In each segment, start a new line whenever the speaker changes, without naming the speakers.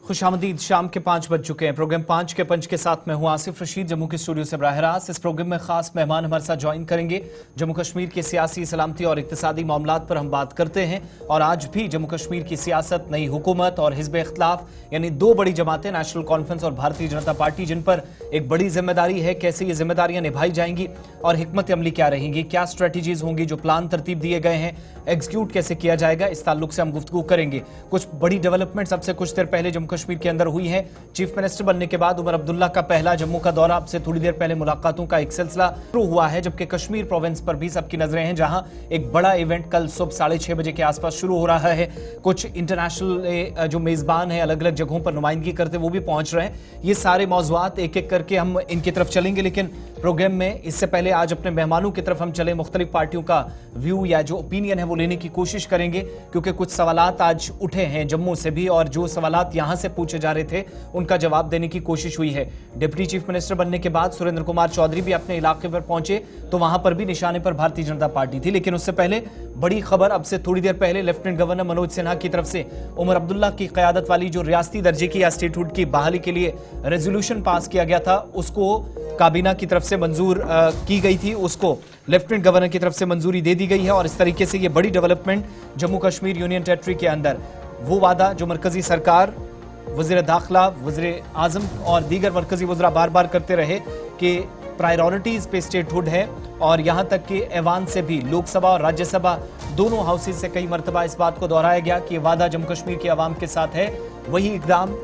खुशामदीद। शाम के 5 बज चुके हैं। प्रोग्राम 5 के पंच के साथ मैं हूं आसिफ रशीद, जम्मू के स्टूडियो से बराह रास्त। इस प्रोग्राम में खास मेहमान हमारे साथ ज्वाइन करेंगे। जम्मू कश्मीर के सियासी, सलामती और इक्तिसादी मामलात पर हम बात करते हैं। और आज भी जम्मू कश्मीर की सियासत, नई हुकूमत और हिज़्ब इख्तिलाफ यानी दो बड़ी जमातें नेशनल कॉन्फ्रेंस और भारतीय जनता पार्टी, जिन पर एक बड़ी जिम्मेदारी है, कैसे ये जिम्मेदारियां निभाई जाएंगी और हिकमत अमली क्या रहेंगी, क्या स्ट्रेटजीज होंगी, जो प्लान तरतीब दिए गए हैं एग्जीक्यूट कैसे किया जाएगा, इस ताल्लुक से हम गुफ्तगू करेंगे। कुछ बड़ी डेवलपमेंट सबसे कुछ देर पहले जम्मू कश्मीर के अंदर हुई है। चीफ मिनिस्टर बनने के बाद उमर अब्दुल्ला का पहला जम्मू का दौरा, अब से थोड़ी देर पहले मुलाकातों का एक सिलसिला शुरू हुआ है, जबकि कश्मीर प्रोविंस पर भी सबकी नजरें हैं, जहां एक बड़ा इवेंट कल सुबह 6:30 बजे के आसपास शुरू हो रहा है। कुछ इंटरनेशनल जो मेजबान है अलग अलग जगहों पर नुमाइंदगी करते वो भी पहुंच रहे हैं। ये सारे मौजूआत एक एक करके हम इनकी तरफ चलेंगे, लेकिन प्रोग्राम में इससे पहले आज अपने मेहमानों की तरफ हम चले, मुख्तलिफ पार्टियों का व्यू या जो ओपिनियन है वो लेने की कोशिश करेंगे, क्योंकि कुछ सवालात आज उठे हैं जम्मू से भी, और जो सवालात यहां से पूछे जा रहे थे उनका जवाब देने की कोशिश हुई है। डिप्टी चीफ मिनिस्टर बनने के बाद सुरेंद्र कुमार चौधरी भी अपने इलाके पर पहुंचे, तो वहां पर भी निशाने पर भारतीय जनता पार्टी थी। लेकिन उससे पहले बड़ी खबर, अब से थोड़ी देर पहले लेफ्टिनेंट गवर्नर मनोज सिन्हा की तरफ से उमर अब्दुल्ला की क़यादत वाली जो रियासती दर्जे की या स्टेटहुड की बहाली के लिए रेजोल्यूशन पास किया गया था, उसको काबीना की तरफ से मंजूर की गई थी, उसको लेफ्टिनेंट गवर्नर की तरफ से मंजूरी दे दी गई है। और इस तरीके से ये बड़ी development Jammu Kashmir union territory के अंदर, वो वादा जो मरकजी सरकार, वज़ीर दाखिला, वज़ीर आज़म और दीगर मरकजी वज़रा बार बार करते रहे कि प्रायोरिटीज पे स्टेटहुड है, और यहां तक कि ऐवान से भी, लोकसभा और राज्यसभा दोनों हाउसेज से कई मरतबा इस बात को दोहराया गया कि वादा जम्मू कश्मीर के अवाम के साथ है। वही इकदाम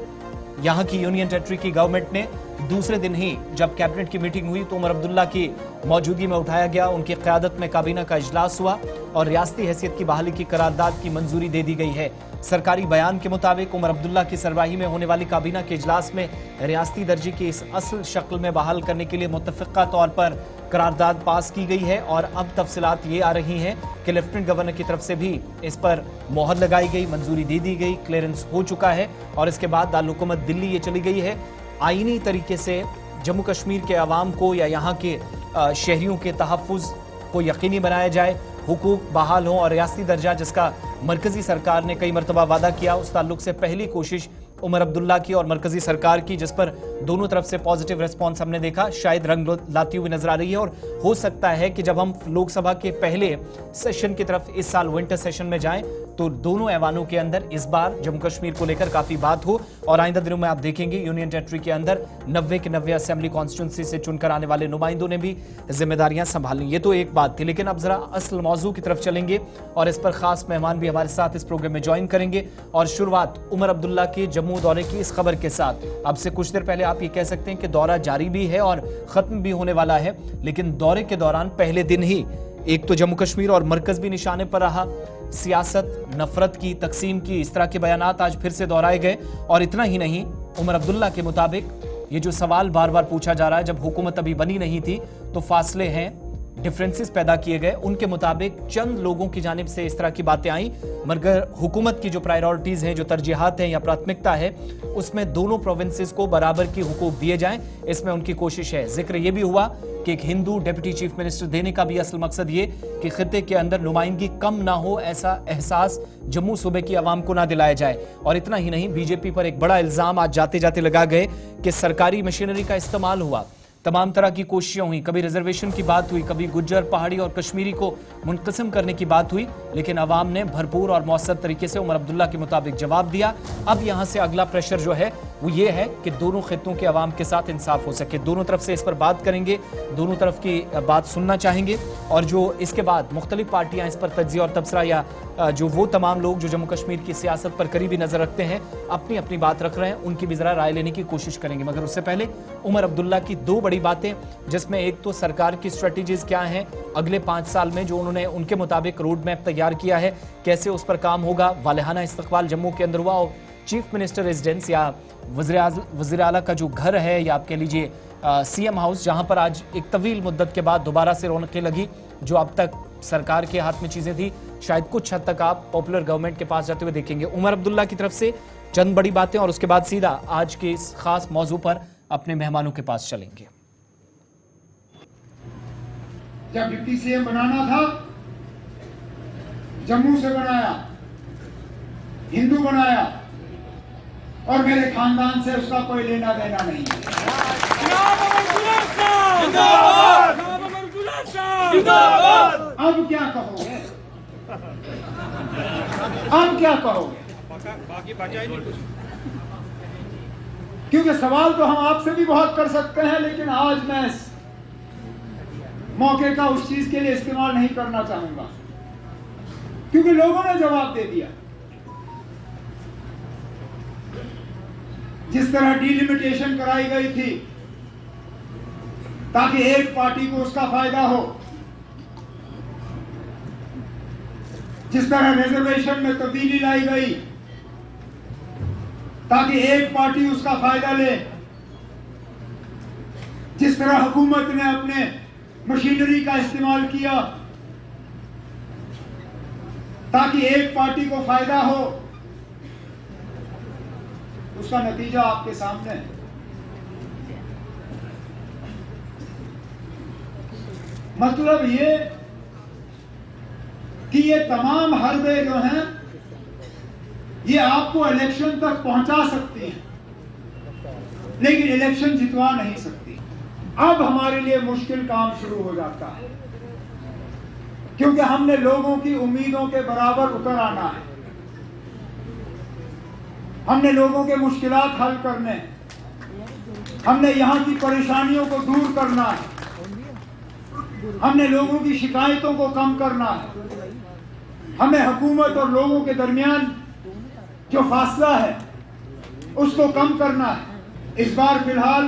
यहां की यूनियन टेरिटरी की गवर्नमेंट ने दूसरे दिन ही जब कैबिनेट की मीटिंग हुई तो उमर अब्दुल्ला की मौजूदगी में उठाया गया। उनकी क़यादत में काबीना का इजलास हुआ और रियासती हैसियत की बहाली की करारदाद की मंजूरी दे दी गई है। सरकारी बयान के मुताबिक उमर अब्दुल्ला की सरबराही में होने वाली काबीना के इजलास में रियासती दर्जे की इस असल शक्ल में बहाल करने के लिए मुत्तफ़िक़ा तौर पर करारदाद पास की गई है। और अब तफसीलात ये आ रही हैं कि लेफ्टिनेंट गवर्नर की तरफ से भी इस पर मोहर लगाई गई, मंजूरी दे दी गई, क्लियरेंस हो चुका है, और इसके बाद दारुल-हुकूमत दिल्ली ये चली गई है। आईनी तरीके से जम्मू कश्मीर के अवाम को या यहाँ के शहरियों के तहफ़्फ़ुज़ को यकीनी बनाया जाए, हुकूक बहाल हों, और रियासती दर्जा जिसका मरकजी सरकार ने कई मरतबा वादा किया, उस ताल्लुक से पहली कोशिश उमर अब्दुल्ला की और मरकजी सरकार की, जिस पर दोनों तरफ से पॉजिटिव रिस्पॉन्स हमने देखा, शायद रंग लाती हुई नजर आ रही है। और हो सकता है कि जब हम लोकसभा के पहले सेशन की तरफ इस साल विंटर सेशन में जाएं तो दोनों ऐवानों के अंदर इस बार जम्मू कश्मीर को लेकर काफी बात हो, और आइंदा दिनों में आप देखेंगे यूनियन टेरिटरी के अंदर 90 के 90 असेंबली कॉन्स्टिट्यूंसी से चुनकर आने वाले नुमाइंदों ने भी जिम्मेदारियां संभाली। ये तो एक बात थी, लेकिन अब जरा असल मौजू की तरफ चलेंगे और इस पर खास मेहमान भी हमारे साथ इस प्रोग्राम में ज्वाइन करेंगे। और शुरुआत उमर अब्दुल्ला के जम्मू दौरे की इस खबर के साथ। अब से कुछ देर पहले आप ये कह सकते हैं कि दौरा जारी भी है और खत्म भी होने वाला है, लेकिन दौरे के दौरान पहले दिन ही एक तो जम्मू कश्मीर और मरकज भी निशाने पर रहा, सियासत, नफरत की, तकसीम की, इस तरह के बयानात आज फिर से दोहराए गए। और इतना ही नहीं, उमर अब्दुल्ला के मुताबिक ये जो सवाल बार बार पूछा जा रहा है, जब हुकूमत अभी बनी नहीं थी तो फासले हैं, डिफरेंसेस पैदा किए गए, उनके मुताबिक चंद लोगों की जानिब से इस तरह की बातें आई, मगर हुकूमत की जो प्रायोरिटीज हैं, जो तरजीहात हैं या प्राथमिकता है, उसमें दोनों प्रोविंसेस को बराबर की हुकूक दिए जाएं, इसमें उनकी कोशिश है। जिक्र यह भी हुआ कि एक हिंदू डिप्टी चीफ मिनिस्टर देने का भी असल मकसद ये कि खित्ते के अंदर नुमाइंदगी कम ना हो, ऐसा एहसास जम्मू सूबे की आवाम को ना दिलाया जाए। और इतना ही नहीं, बीजेपी पर एक बड़ा इल्जाम आज जाते जाते लगा गए कि सरकारी मशीनरी का इस्तेमाल हुआ, तमाम तरह की कोशिशें हुई, कभी रिजर्वेशन की बात हुई, कभी गुज्जर, पहाड़ी और कश्मीरी को मुनक़सिम करने की बात हुई, लेकिन अवाम ने भरपूर और मौसर तरीके से उमर अब्दुल्ला के मुताबिक जवाब दिया। अब यहां से अगला प्रेशर जो है वो ये है कि दोनों खित्तों के अवाम के साथ इंसाफ हो सके। दोनों तरफ से इस पर बात करेंगे, दोनों तरफ की बात सुनना चाहेंगे, और जो इसके बाद मुख्तलिफ पार्टियां इस पर तज्ज़िया और तबसरा या जो वो तमाम लोग जो जम्मू कश्मीर की सियासत पर करीबी नजर रखते हैं, अपनी अपनी बात रख रहे हैं, उनकी भी जरा राय लेने की कोशिश करेंगे। मगर उससे पहले उमर अब्दुल्ला की दो बड़ी बातें, जिसमें एक तो सरकार की स्ट्रेटजीज क्या हैं अगले 5 साल में, जो उन्होंने उनके मुताबिक रोड मैप तैयार किया है, कैसे उस पर काम होगा। वालेहाना इस्तकबाल जम्मू के अंदर हुआ, और चीफ मिनिस्टर रेजिडेंस या वज़ीर आला का जो घर है, या आप कह लीजिए सीएम हाउस, जहां पर आज एक तवील मुद्दत के बाद दोबारा से रौनकें लगी, जो अब तक सरकार के हाथ में चीजें थी, शायद कुछ हद तक आप पॉपुलर गवर्नमेंट के पास जाते हुए देखेंगे। उमर अब्दुल्ला की तरफ से चंद बड़ी बातें, और उसके बाद सीधा आज के इस खास मौजू पर अपने मेहमानों के पास चलेंगे।
जब डिप्टी सीएम बनाना था, जम्मू से बनाया, हिंदू बनाया, और मेरे खानदान से उसका कोई लेना देना नहीं है। अब क्या कहोगे? अब क्या कहोगे? क्योंकि सवाल तो हम आपसे भी बहुत कर सकते हैं, लेकिन आज मैं इस मौके का उस चीज के लिए इस्तेमाल नहीं करना चाहूंगा, क्योंकि लोगों ने जवाब दे दिया। जिस तरह डिलिमिटेशन कराई गई थी ताकि एक पार्टी को उसका फायदा हो, जिस तरह रिजर्वेशन में तब्दीली लाई गई ताकि एक पार्टी उसका फायदा ले, जिस तरह हुकूमत ने अपने मशीनरी का इस्तेमाल किया ताकि एक पार्टी को फायदा हो, उसका नतीजा आपके सामने है। मतलब ये कि ये तमाम हरबे जो हैं ये आपको इलेक्शन तक पहुंचा सकती हैं, लेकिन इलेक्शन जितवा नहीं सकती। अब हमारे लिए मुश्किल काम शुरू हो जाता है, क्योंकि हमने लोगों की उम्मीदों के बराबर उतर आना है। हमने लोगों के मुश्किलात हल करने, हमने यहाँ की परेशानियों को दूर करना है, हमने लोगों की शिकायतों को कम करना है, हमें हुकूमत और लोगों के दरमियान जो फासला है उसको कम करना है। इस बार फिलहाल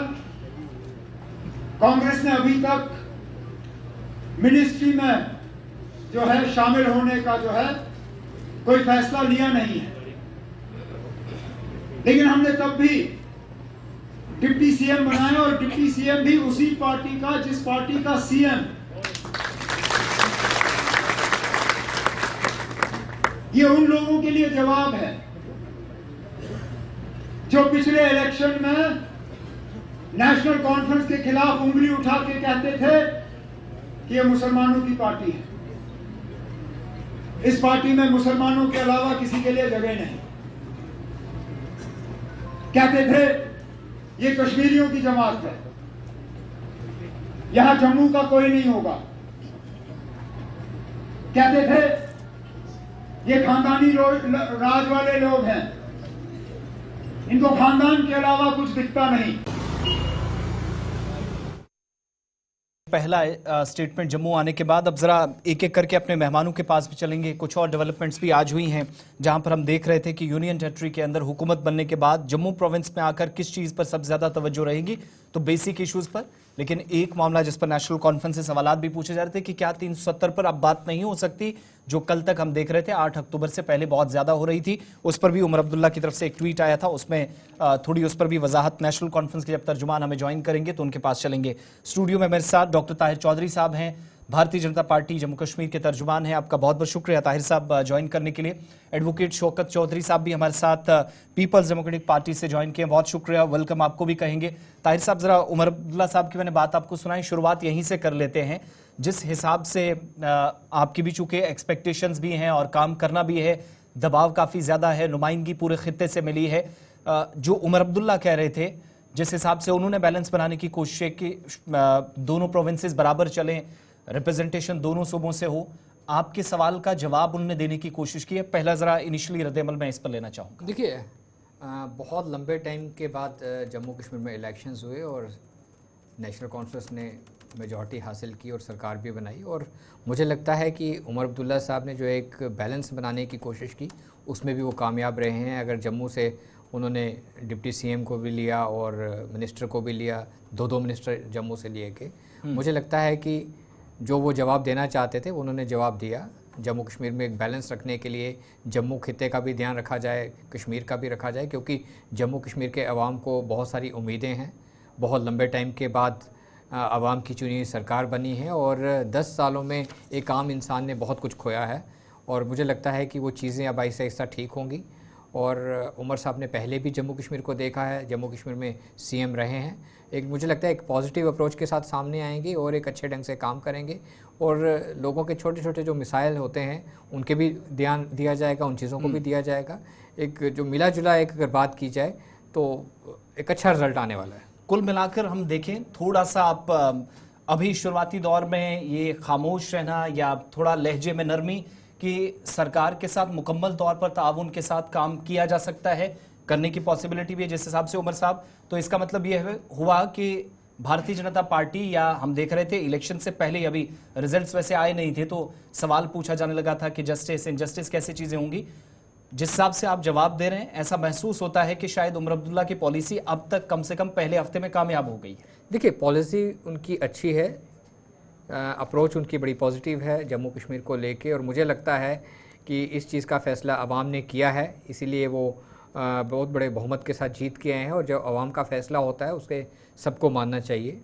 कांग्रेस ने अभी तक मिनिस्ट्री में जो है शामिल होने का जो है कोई फैसला लिया नहीं है, लेकिन हमने तब भी डिप्टी सीएम बनाया और डिप्टी सीएम भी उसी पार्टी का जिस पार्टी का सीएम। ये उन लोगों के लिए जवाब है जो पिछले इलेक्शन में नेशनल कॉन्फ्रेंस के खिलाफ उंगली उठा के कहते थे कि ये मुसलमानों की पार्टी है, इस पार्टी में मुसलमानों के अलावा किसी के लिए जगह नहीं। कहते थे ये कश्मीरियों की जमात है, यहां जम्मू का कोई नहीं होगा। कहते थे ये खानदानी राज वाले लोग हैं, इनको खानदान के अलावा कुछ दिखता नहीं।
पहला स्टेटमेंट जम्मू आने के बाद अब जरा एक एक करके अपने मेहमानों के पास भी चलेंगे। कुछ और डेवलपमेंट्स भी आज हुई हैं, जहां पर हम देख रहे थे कि यूनियन टेरिटरी के अंदर हुकूमत बनने के बाद जम्मू प्रोविंस में आकर किस चीज़ पर सबसे ज़्यादा तवज्जो रहेगी, तो बेसिक इश्यूज़ पर। लेकिन एक मामला जिस पर नेशनल कॉन्फ्रेंस से सवालात भी पूछे जा रहे थे कि क्या 370 पर अब बात नहीं हो सकती, जो कल तक हम देख रहे थे 8 अक्टूबर से पहले बहुत ज़्यादा हो रही थी। उस पर भी उमर अब्दुल्ला की तरफ से एक ट्वीट आया था, उसमें थोड़ी उस पर भी वजाहत नेशनल कॉन्फ्रेंस के जब तर्जुमान हमें ज्वाइन करेंगे तो उनके पास चलेंगे। स्टूडियो में मेरे साथ डॉक्टर ताहिर चौधरी साहब हैं, भारतीय जनता पार्टी जम्मू कश्मीर के तर्जुमान हैं। आपका बहुत बहुत शुक्रिया ताहिर साहब ज्वाइन करने के लिए। एडवोकेट शौकत चौधरी साहब भी हमारे साथ पीपल्स डेमोक्रेटिक पार्टी से ज्वाइन किए, बहुत शुक्रिया, वेलकम आपको भी कहेंगे। ताहिर साहब, जरा उमर अब्दुल्ला साहब की मैंने बात आपको सुनाई, शुरुआत यहीं से कर लेते हैं। जिस हिसाब से आपकी भी चूंकि एक्सपेक्टेशंस भी हैं और काम करना भी है, दबाव काफ़ी ज़्यादा है, नुमाइंदगी पूरे खित्ते से मिली है, जो उमर अब्दुल्ला कह रहे थे जिस हिसाब से उन्होंने बैलेंस बनाने की कोशिश है कि दोनों प्रोविंसेस बराबर चलें, रिप्रेजेंटेशन दोनों सूबों से हो, आपके सवाल का जवाब उन्होंने देने की कोशिश की है। पहला ज़रा इनिशियली रद्द-ए-अमल मैं इस पर लेना चाहूँगा।
देखिए, बहुत लंबे टाइम के बाद जम्मू कश्मीर में इलेक्शंस हुए और नेशनल कॉन्फ्रेंस ने मेजॉरिटी हासिल की और सरकार भी बनाई, और मुझे लगता है कि उमर अब्दुल्ला साहब ने जो एक बैलेंस बनाने की कोशिश की उसमें भी वो कामयाब रहे हैं। अगर जम्मू से उन्होंने डिप्टी सीएम को भी लिया और मिनिस्टर को भी लिया, दो मिनिस्टर जम्मू से लिए के, मुझे लगता है कि जो वो जवाब देना चाहते थे उन्होंने जवाब दिया। जम्मू कश्मीर में एक बैलेंस रखने के लिए जम्मू खित्ते का भी ध्यान रखा जाए, कश्मीर का भी रखा जाए, क्योंकि जम्मू कश्मीर के अवाम को बहुत सारी उम्मीदें हैं। बहुत लंबे टाइम के बाद अवाम की चुनी हुई सरकार बनी है और 10 सालों में एक आम इंसान ने बहुत कुछ खोया है, और मुझे लगता है कि वो चीज़ें अब आहिस्ता आहिस्ता ठीक होंगी और उमर साहब ने पहले भी जम्मू कश्मीर को देखा है, जम्मू कश्मीर में सीएम रहे हैं। एक मुझे लगता है एक पॉजिटिव अप्रोच के साथ सामने आएंगे और एक अच्छे ढंग से काम करेंगे और लोगों के छोटे छोटे जो मिसाइल होते हैं उनके भी ध्यान दिया जाएगा, उन चीज़ों को भी दिया जाएगा। एक जो मिला जुला एक अगर बात की जाए तो एक अच्छा रिजल्ट आने वाला है।
कुल मिलाकर हम देखें, थोड़ा सा आप अभी शुरुआती दौर में ये खामोश रहना या थोड़ा लहजे में नरमी कि सरकार के साथ मुकम्मल तौर पर ताउन के साथ काम किया जा सकता है, करने की पॉसिबिलिटी भी है जिस हिसाब से उमर साहब, तो इसका मतलब यह हुआ कि भारतीय जनता पार्टी, या हम देख रहे थे इलेक्शन से पहले, अभी रिजल्ट्स वैसे आए नहीं थे तो सवाल पूछा जाने लगा था कि जस्टिस इनजस्टिस कैसी चीजें होंगी। जिस हिसाब से आप जवाब दे रहे हैं ऐसा महसूस होता है कि शायद उमर अब्दुल्ला की पॉलिसी अब तक कम से कम पहले हफ्ते में कामयाब हो गई है।
देखिए, पॉलिसी उनकी अच्छी है, अप्रोच उनकी बड़ी पॉजिटिव है जम्मू कश्मीर को लेके, और मुझे लगता है कि इस चीज़ का फ़ैसला अवाम ने किया है, इसीलिए वो बहुत बड़े बहुमत के साथ जीत के आए हैं। और जब अवाम का फ़ैसला होता है उसके सबको मानना चाहिए,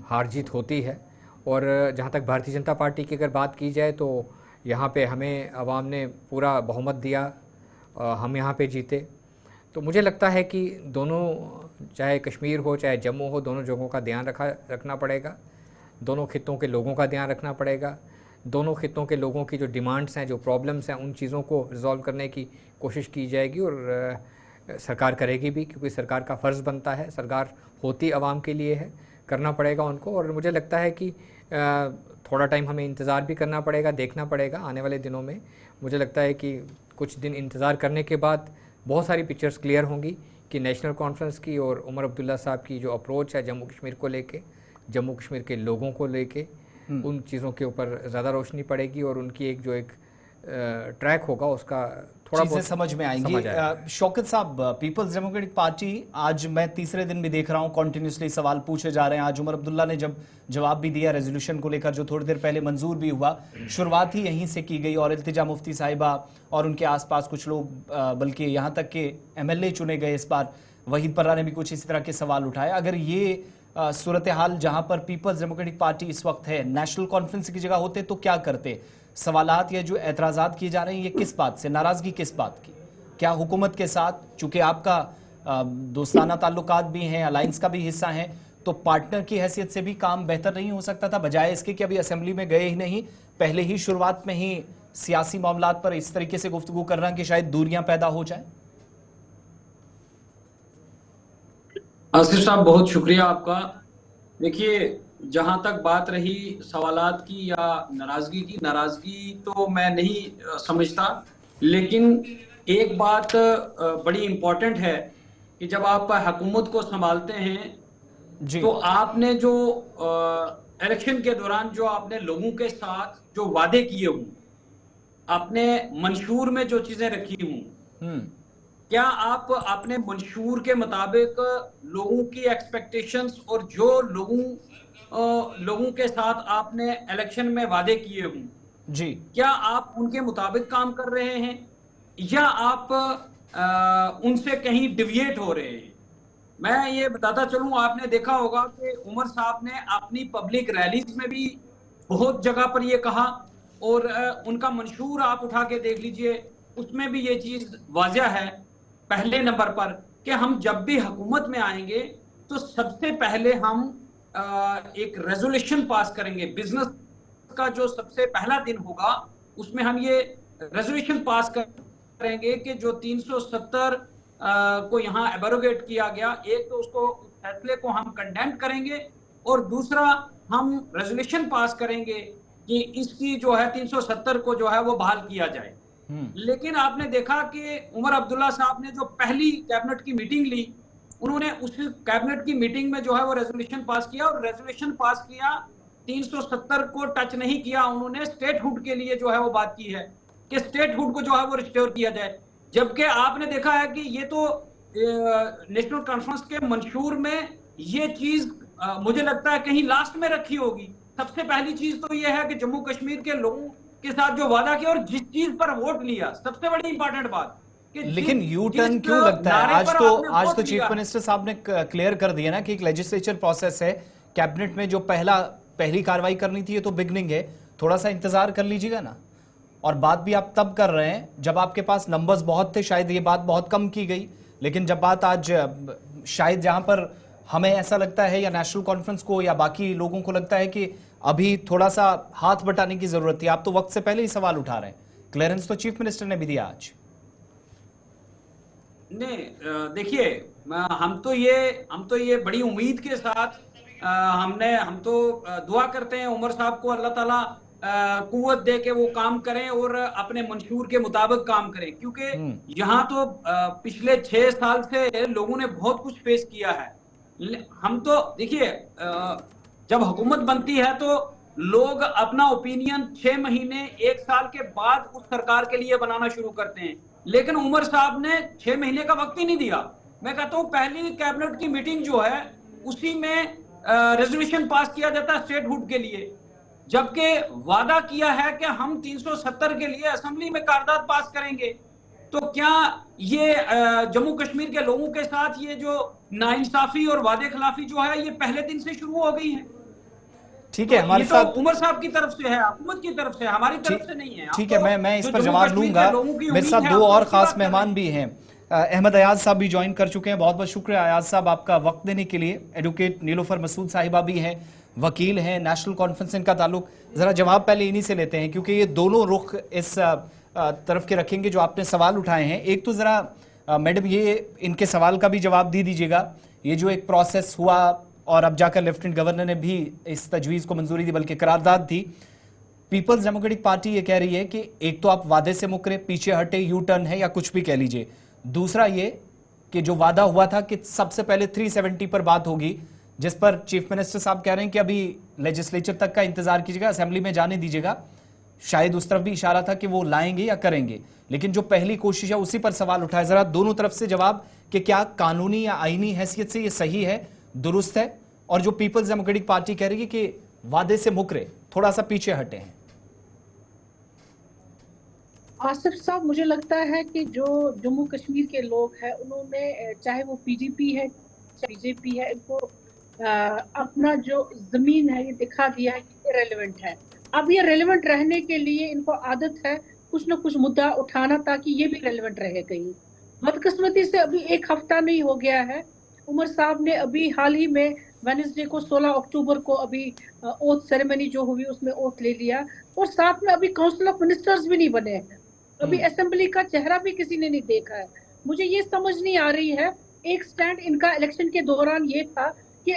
हार जीत होती है। और जहाँ तक भारतीय जनता पार्टी की अगर बात की जाए तो यहाँ पे हमें अवाम ने पूरा बहुमत दिया, हम यहाँ पे जीते। तो मुझे लगता है कि दोनों, चाहे कश्मीर हो चाहे जम्मू हो, दोनों जगहों का ध्यान रखना पड़ेगा, दोनों खित्तों के लोगों का ध्यान रखना पड़ेगा, दोनों खित्तों के लोगों की जो डिमांड्स हैं, जो प्रॉब्लम्स हैं, उन चीज़ों को रिजॉल्व करने की कोशिश की जाएगी और सरकार करेगी भी, क्योंकि सरकार का फ़र्ज़ बनता है, सरकार होती आवाम के लिए है, करना पड़ेगा उनको। और मुझे लगता है कि थोड़ा टाइम हमें इंतज़ार भी करना पड़ेगा, देखना पड़ेगा आने वाले दिनों में। मुझे लगता है कि कुछ दिन इंतज़ार करने के बाद बहुत सारी पिक्चर्स क्लियर होंगी कि नेशनल कॉन्फ्रेंस की और उमर अब्दुल्ला साहब की जो अप्रोच है जम्मू कश्मीर को लेके, जम्मू कश्मीर के लोगों को लेके, उन चीज़ों के ऊपर ज़्यादा रोशनी पड़ेगी और उनकी एक जो एक ट्रैक होगा उसका थोड़ा बहुत
समझ में आएंगी। शौकत साहब, पीपल्स डेमोक्रेटिक पार्टी, आज मैं तीसरे दिन भी देख रहा हूं कॉन्टिन्यूसली सवाल पूछे जा रहे हैं। आज उमर अब्दुल्ला ने जब जवाब भी दिया रेजोल्यूशन को लेकर जो थोड़ी देर पहले मंजूर भी हुआ, शुरुआत ही यहीं से की गई और इल्तिजा मुफ्ती साहिबा और उनके आसपास कुछ लोग, बल्कि यहाँ तक के MLA चुने गए इस बार, वहीद पर्रा ने भी कुछ इसी तरह के सवाल उठाए। अगर ये सूरत हाल जहां पर पीपल्स डेमोक्रेटिक पार्टी इस वक्त है, नेशनल कॉन्फ्रेंस की जगह होते तो क्या करते? सवालात या जो एतराज़ात किए जा रहे हैं ये किस बात से, नाराज़गी किस बात की? क्या हुकूमत के साथ, चूंकि आपका दोस्ताना ताल्लुकात भी हैं, अलायंस का भी हिस्सा हैं, तो पार्टनर की हैसियत से भी काम बेहतर नहीं हो सकता था, बजाय इसके कि अभी असेंबली में गए ही नहीं, पहले ही शुरुआत में ही सियासी मामलात पर इस तरीके से गुफ्तगू कर रहे हैं कि शायद दूरियां पैदा हो जाए?
आसिफ साहब, बहुत शुक्रिया आपका। देखिए, जहां तक बात रही सवालात की या नाराजगी तो मैं नहीं समझता, लेकिन एक बात बड़ी इंपॉर्टेंट है कि जब आप हुकूमत को संभालते हैं जी, तो आपने जो इलेक्शन के दौरान जो आपने लोगों के साथ जो वादे किए हों, आपने मंशूर में जो चीजें रखी हों, क्या आप अपने मंशूर के मुताबिक लोगों की एक्सपेक्टेशंस और जो लोगों के साथ आपने इलेक्शन में वादे किए हों जी, क्या आप उनके मुताबिक काम कर रहे हैं या आप उनसे कहीं डिविएट हो रहे हैं? मैं ये बताता चलूं, आपने देखा होगा कि उमर साहब ने अपनी पब्लिक रैलीज में भी बहुत जगह पर ये कहा और उनका मंशूर आप उठा के देख लीजिए, उसमें भी ये चीज वाज़िया है पहले नंबर पर कि हम जब भी हुकूमत में आएंगे तो सबसे पहले हम एक रेजोल्यूशन पास करेंगे। बिजनेस का जो सबसे पहला दिन होगा उसमें हम ये रेजोल्यूशन पास करेंगे कि जो 370 को यहाँ एब्रोगेट किया गया, एक तो उसको फैसले को हम कंडेम करेंगे और दूसरा हम रेजोल्यूशन पास करेंगे कि इसकी जो है 370 को जो है वो बहाल किया जाए। लेकिन आपने देखा कि उमर अब्दुल्ला साहब ने जो पहली कैबिनेट की मीटिंग ली, उन्होंने उस कैबिनेट की मीटिंग में जो है वो रेजोल्यूशन पास किया और रेजोल्यूशन पास किया, 370 को टच नहीं किया। उन्होंने स्टेटहुड के लिए जो है वो बात की है कि स्टेटहुड को जो है वो रिस्टोर किया जाए, जबकि आपने देखा है कि ये तो नेशनल कॉन्फ्रेंस के मंशूर में ये चीज मुझे लगता है कहीं लास्ट में रखी होगी। सबसे पहली चीज तो ये है कि जम्मू कश्मीर के लोगों के साथ जो वादा किया और जिस चीज पर वोट लिया, सबसे बड़ी इंपॉर्टेंट बात।
लेकिन यू टर्न क्यों लगता है? आज तो चीफ मिनिस्टर साहब ने क्लियर कर दिया ना कि एक लेजिस्लेचर प्रोसेस है, कैबिनेट में जो पहली कार्रवाई करनी थी ये तो बिगनिंग है, थोड़ा सा इंतजार कर लीजिएगा ना। और बात भी आप तब कर रहे हैं जब आपके पास नंबर्स बहुत थे, शायद ये बात बहुत कम की गई। लेकिन जब बात आज शायद जहां पर हमें ऐसा लगता है या नेशनल कॉन्फ्रेंस को या बाकी लोगों को लगता है कि अभी थोड़ा सा हाथ बटाने की जरूरत थी, आप तो वक्त से पहले ही सवाल उठा रहे हैं। क्लियरेंस तो चीफ मिनिस्टर ने भी दिया आज।
नहीं, देखिए, हम तो ये बड़ी उम्मीद के साथ हम तो दुआ करते हैं उमर साहब को अल्लाह ताला कुव्वत दे के वो काम करें और अपने मंशूर के मुताबिक काम करें, क्योंकि यहाँ तो पिछले 6 साल से लोगों ने बहुत कुछ फेस किया है। हम तो देखिए, जब हुकूमत बनती है तो लोग अपना ओपिनियन 6 महीने 1 साल के बाद उस सरकार के लिए बनाना शुरू करते हैं, लेकिन उमर साहब ने 6 महीने का वक्त ही नहीं दिया। मैं कहता हूं पहली कैबिनेट की मीटिंग जो है उसी में रेजोल्यूशन पास किया जाता है स्टेटहुड के लिए, जबकि वादा किया है कि हम 370 के लिए असेंबली में करारदाद पास करेंगे। तो क्या ये जम्मू कश्मीर के लोगों के साथ ये जो नाइंसाफी और वादे खिलाफी जो है ये पहले दिन से शुरू हो गई है?
ठीक है,
तो
हमारे
ये
साथ
तो उमर साहब की तरफ से है, हुकूमत की तरफ से, हमारी तरफ से नहीं है।
ठीक है, मैं इस पर जवाब लूंगा। मेरे साथ 2 और खास मेहमान भी हैं। अहमद अयाज साहब भी ज्वाइन कर चुके हैं। बहुत बहुत शुक्रिया अयाज साहब आपका वक्त देने के लिए। एडवोकेट नीलोफर मसूद साहिबा भी हैं, वकील हैं, नेशनल कॉन्फ्रेंस इनका ताल्लुक। जरा जवाब पहले इन्हीं से लेते हैं क्योंकि ये दोनों रुख इस तरफ के रखेंगे जो आपने सवाल उठाए हैं। एक तो जरा मैडम ये इनके सवाल का भी जवाब दे दीजिएगा। ये जो एक प्रोसेस हुआ और अब जाकर लेफ्टिनेंट गवर्नर ने भी इस तजवीज़ को मंजूरी दी, बल्कि करारदाद दी। पीपल्स डेमोक्रेटिक पार्टी ये कह रही है कि एक तो आप वादे से मुकरे, पीछे हटे, यू टर्न है या कुछ भी कह लीजिए। दूसरा ये कि जो वादा हुआ था कि सबसे पहले 370 पर बात होगी, जिस पर चीफ मिनिस्टर साहब कह रहे हैं कि अभी लेजिस्लेचर तक का इंतजार कीजिएगा, असेंबली में जाने दीजिएगा। शायद उस तरफ भी इशारा था कि वो लाएंगे या करेंगे, लेकिन जो पहली कोशिश है उसी पर सवाल उठाए। जरा दोनों तरफ से जवाब कि क्या कानूनी या आईनी हैसियत से ये सही है, दुरुस्त है, और जो पीपल्स डेमोक्रेटिक पार्टी कह रही है कि वादे से मुकरे, थोड़ा सा पीछे हटे हैं।
आसिफ साहब, मुझे लगता है कि जो जम्मू कश्मीर के लोग हैं उन्होंने, चाहे वो पीडीपी है चाहे बीजेपी है, इनको अपना जो जमीन है ये दिखा दिया है कि इरेलेवेंट है। अब ये रेलेवेंट रहने के लिए इनको आदत है कुछ ना कुछ मुद्दा उठाना ताकि ये भी रेलेवेंट रहे। कहीं बदकिस्मती से अभी 1 हफ्ता नहीं हो गया है, उमर साहब ने अभी हाल ही में वेडनेसडे को 16 अक्टूबर को अभी ओथ सेरेमनी जो हुई उसमें ओथ ले लिया, और साथ में अभी काउंसिल ऑफ मिनिस्टर्स भी नहीं बने, अभी असेंबली का चेहरा भी किसी ने नहीं देखा है। मुझे ये समझ नहीं आ रही है। एक स्टैंड इनका इलेक्शन के दौरान ये था कि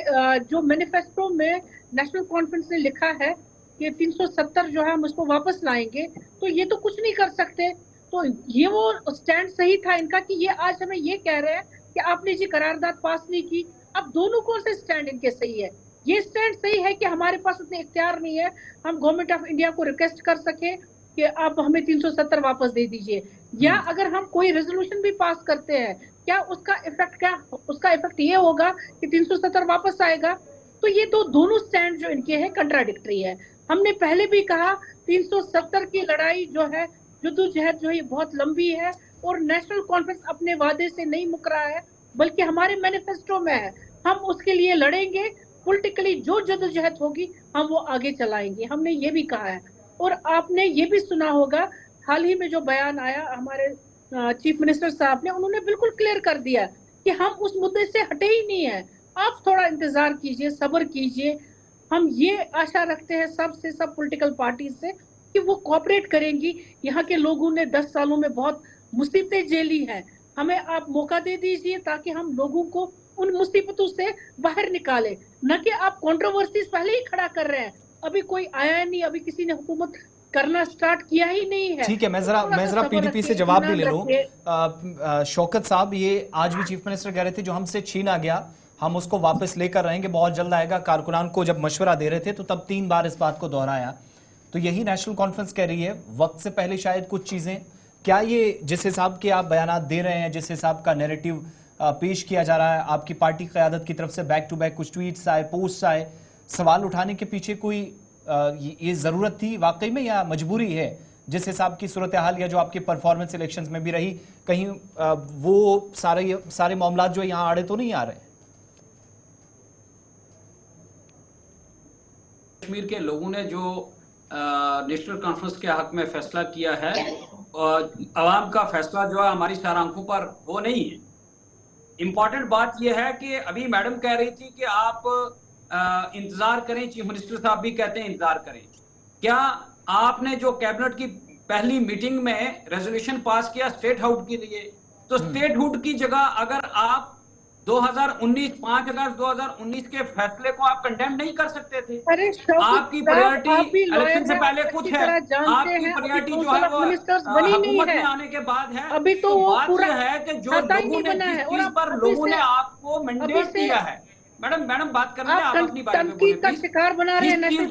जो मैनिफेस्टो में नेशनल कॉन्फ्रेंस ने लिखा है कि 370 जो है हम उसको वापस लाएंगे, तो ये तो कुछ नहीं कर सकते। तो ये वो स्टैंड सही था इनका कि ये आज हमें ये कह रहे हैं कि आपने जी करारदाद पास नहीं की। अब दोनों कौन से स्टैंड इनके सही है? ये स्टैंड सही है कि हमारे पास उतने इख्तियार नहीं है हम गवर्नमेंट ऑफ इंडिया को रिक्वेस्ट कर सके कि आप हमें 370 वापस दे दीजिए, या अगर हम कोई रेजोल्यूशन भी पास करते हैं क्या उसका इफेक्ट ये होगा कि 370 वापस आएगा? तो ये तो दोनों स्टैंड जो इनके हैं कंट्राडिक्टरी है। हमने पहले भी कहा 370 की लड़ाई जो है, जद्दोजहद जो है, बहुत लंबी है और नेशनल कॉन्फ्रेंस अपने वादे से नहीं मुकरा है, बल्कि हमारे मैनिफेस्टो में है। हम उसके लिए लड़ेंगे, पॉलिटिकली जो जद्दोजहद होगी हम वो आगे चलाएंगे, हमने ये भी कहा है। और आपने ये भी सुना होगा हाल ही में जो बयान आया हमारे चीफ मिनिस्टर साहब ने, उन्होंने बिल्कुल क्लियर कर दिया कि हम उस मुद्दे से हटे ही नहीं है। आप थोड़ा इंतजार कीजिए, सब्र कीजिए। हम ये आशा रखते हैं सब पॉलिटिकल पार्टी से कि वो कोऑपरेट करेंगी। यहाँ के लोगों ने 10 सालों में बहुत मुसीबतें झेली हैं, हमें आप मौका दे दीजिए ताकि हम लोगों को उन मुसीबतों से बाहर निकाले, न कि आप कंट्रोवर्सीज पहले ही खड़ा कर रहे हैं। अभी कोई आया नहीं, अभी किसी ने हुकूमत करना स्टार्ट किया ही नहीं है।
ठीक है, मैं जरा पीडीपी से जवाब भी ले लूं। शौकत साहब, ये आज भी चीफ मिनिस्टर कह रहे थे जो हमसे छीना गया हम उसको वापस लेकर रहेंगे, बहुत जल्द आएगा। कारकुनान को जब मशवरा दे रहे थे तो तब 3 बार इस बात को दोहराया। तो यही नेशनल कॉन्फ्रेंस कह रही है वक्त से पहले शायद कुछ चीजें, क्या ये जिस हिसाब के आप बयानात दे रहे हैं, जिस हिसाब का नैरेटिव पेश किया जा रहा है आपकी पार्टी क़यादत की तरफ से, बैक टू बैक कुछ ट्वीट्स आए, पोस्ट आए, सवाल उठाने के पीछे कोई ये जरूरत थी वाकई में या मजबूरी है? जिस हिसाब की सूरत हाल या जो आपकी परफॉर्मेंस इलेक्शंस में भी रही, कहीं वो सारे मामला जो यहाँ आड़े तो नहीं आ रहे?
कश्मीर के लोगों ने जो नेशनल कॉन्फ्रेंस के हक में फैसला किया है, और अवाम का फैसला जो है हमारी चार आंखों पर वो नहीं है। इम्पॉर्टेंट बात यह है कि अभी मैडम कह रही थी कि आप इंतजार करें, चीफ मिनिस्टर साहब भी कहते हैं इंतजार करें। क्या आपने जो कैबिनेट की पहली मीटिंग में रेजोल्यूशन पास किया स्टेट हुड के लिए, तो स्टेट हुड की जगह अगर आप 5 अगस्त 2019 के फैसले को आप कंडेम नहीं कर सकते थे?
अरे
आपकी प्रायोरिटी इलेक्शन से पहले कुछ है, आपकी प्रायोरिटी जो है वो हुकूमत में आने के बाद है।
अभी तो
बात यह है कि जो लोगों ने जिस चीज पर लोगों ने आपको मैंडेट दिया है, मैडम बात करने दें, आप अपनी बारे में बोलें प्लीज।
शिकार बना रहे हैं
जिस चीज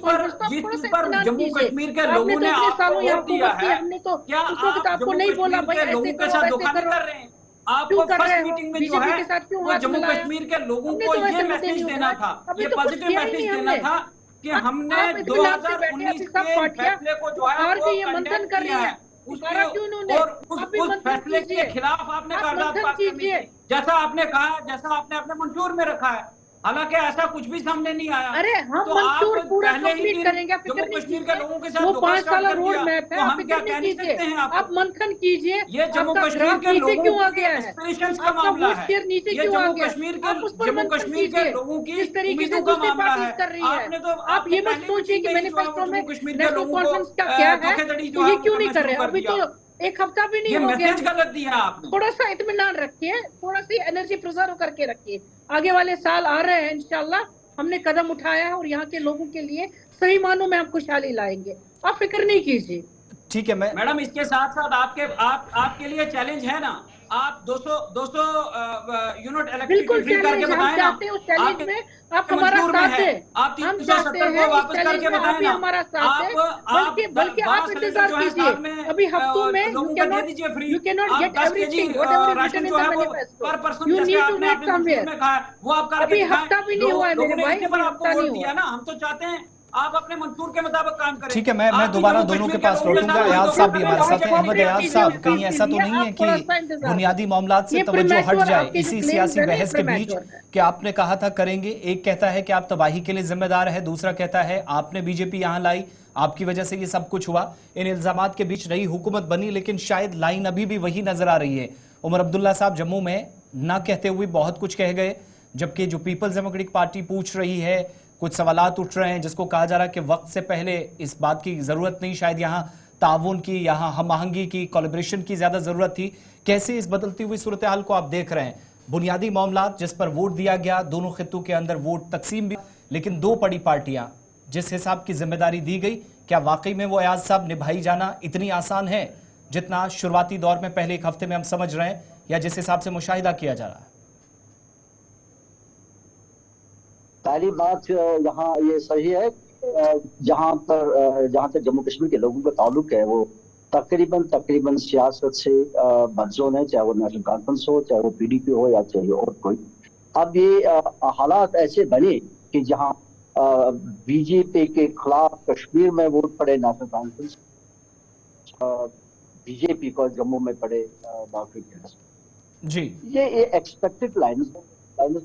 पर जम्मू कश्मीर के लोगों ने आपको वोट दिया है, क्या आप जम्मू कश्मीर के लोगों के साथ धोखा नहीं कर रहे हैं? आपको फर्स्ट मीटिंग में जो है वो जम्मू कश्मीर के लोगों को ये मैसेज देना था, ये पॉजिटिव मैसेज देना था कि हमने 2019 के फैसले को जो है वो कंडेम किया है, और उस फैसले के खिलाफ आपने करारदाद पास करनी थी, जैसा आपने कहा, जैसा आपने अपने मंशूर में रखा है। हालांकि ऐसा कुछ भी सामने नहीं आया।
अरे हम
तो
मंशूर
आप
पूरा
पहले ही
कंप्लीट करेंगे,
जम्मू कश्मीर के लोगों के साथ
वो
धोखा
5 साल
कर
रोड
दिया,
मैप है,
तो हम क्या कह नहीं सकते हैं?
आप मंथन कीजिए।
ये जम्मू कश्मीर के लोगों
क्यों आ
के
गया है?
एस्पिरेशंस का मामला है, ये जम्मू कश्मीर के लोगों की उम्मीदों का मामला है। आपने तो
आप ये मत सोचिए कि मैनिफेस्टो में
जम्मू कश्मीर के
नेशनल
लोगों
कॉन्फ्रेंस
को
का क्या है,
धोखेधड़ी जो
तो
है
ये
वो
क्यों नहीं
करना
कर रहे?
शुरू
अभी
दिया।
तो एक हफ्ता भी नहीं
ये
हो गया।
मैसेज गलत दिया आपने।
थोड़ा सा इत्मीनान रखिए, थोड़ा सी एनर्जी प्रिजर्व करके रखिए। आगे वाले साल आ रहे हैं, इंशाल्लाह हमने कदम उठाया है और यहाँ के लोगों के लिए सही मानों में हम खुशहाली लाएंगे, आप फिक्र नहीं कीजिए।
ठीक है।
मैडम इसके साथ साथ आपके लिए चैलेंज है ना, आप 200 यूनिट इलेक्ट्रिसिटी फ्री करके बताएं ना।
उस चैलेंज में आप हमारा साथ दें,
आप 370 को वापस करके बताएं ना।
हमारा साथ दें, बल्कि आप इंतजार कीजिए। अभी हफ्तों में
लोगों को दे दीजिए फ्री।
you cannot
आप
get
10
everything
kg
whatever is
ration
written in
जो
the
है वो
manifesto.
पर पर्सन
You
जैसे
need to
आपने
wait
अपने
somewhere.
में कहा वो आप करके
अभी
दिखाएं।
हफ्ता भी नहीं हुआ है मेरे भाई,
इसके पर आपको
हफ्ता
वोट
नहीं
दिया
हुआ।
ना, हम तो चाहते हैं आप अपने मंशूर के मुताबिक काम करें।
ठीक है, मैं दोबारा दोनों के पास लौटूंगा। अयाज साहब भी हमारे साथ हैं। अहमद अयाज साहब, कहीं ऐसा तो नहीं है कि बुनियादी मामलात से तवज्जो हट जाए इसी सियासी बहस के बीच कि आपने कहा था करेंगे? एक कहता है कि आप तबाही के लिए जिम्मेदार है, दूसरा कहता है आपने बीजेपी यहां लाई, आपकी वजह से ये सब कुछ हुआ। इन इल्जामात के बीच नई हुकूमत बनी, लेकिन शायद लाइन अभी भी वही नजर आ रही है। उमर अब्दुल्ला साहब जम्मू में ना कहते हुए बहुत कुछ कह गए, जबकि जो पीपल्स डेमोक्रेटिक पार्टी पूछ रही है, कुछ सवालात उठ रहे हैं जिसको कहा जा रहा है कि वक्त से पहले इस बात की जरूरत नहीं, शायद यहाँ ताउन की, यहाँ हम आहंगी की, कोलैबोरेशन की ज्यादा जरूरत थी। कैसे इस बदलती हुई सूरत हाल को आप देख रहे हैं? बुनियादी मामलात जिस पर वोट दिया गया, दोनों खित्तों के अंदर वोट तकसीम भी, लेकिन दो बड़ी पार्टियां, जिस हिसाब की जिम्मेदारी दी गई, क्या वाकई में वो अयाज साहब निभाई जाना इतनी आसान है जितना शुरुआती दौर में पहले एक हफ्ते में हम समझ रहे हैं, या जिस हिसाब से मुशाहिदा किया जा रहा है?
पहली बात यहाँ ये सही है, जहाँ तक जम्मू कश्मीर के लोगों का ताल्लुक है वो तकरीबन सियासत से बदजोन है, चाहे वो नेशनल कॉन्फ्रेंस हो, चाहे वो पीडीपी हो, या चाहे और कोई। अब ये हालात ऐसे बने कि जहाँ बीजेपी के खिलाफ कश्मीर में वोट पड़े नेशनल कॉन्फ्रेंस, बीजेपी को जम्मू में पड़े बाकी
जी।
ये एक्सपेक्टेड लाइन्स